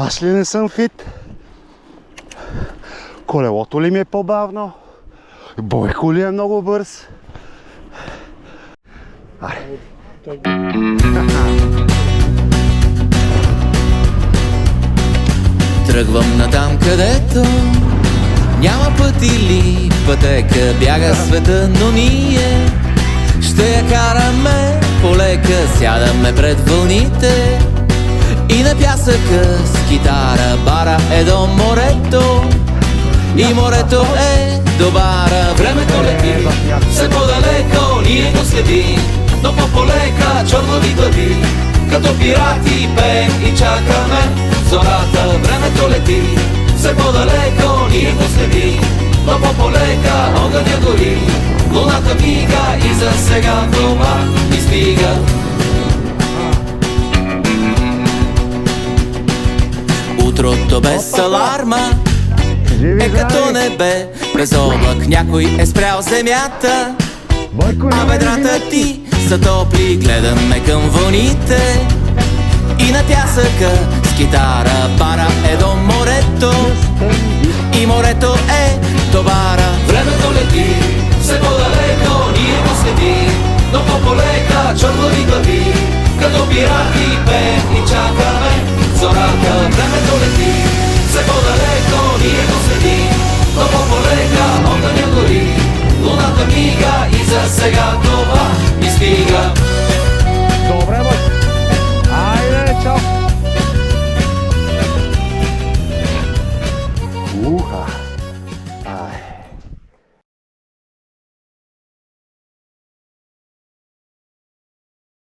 Аз ли не съм фит? Колелото ли ми е по-бавно? Бойко ли е много бърз? Тръгвам натам, където няма път или пътека, бяга света, но ние ще я караме полека. Сядаме пред вълните и на пясъка с китара бара е до морето. И морето е до бара. Времето лети все по-далеко, ние го следим, но по-полека чернови глави, като пирати пеем и чакаме зората. Времето лети все по-далеко, ние го следим, но по-полека огъня гори, луната мига и за сега това ни стига. Утрото без аларма е като небе без облак, някой е спрял земята, а ведрата ти са топли. Гледаме към вълните и на пясъка с китара бара е до морето. И морето е до бара. Времето лети все по-далеко, ние го следим, но по-полека чернови глави, като пирати пеем и чакаме зората. Времето лети все по-далеко, ние го следим, но по-полека огъня гори, луната мига и за сега това ни стига.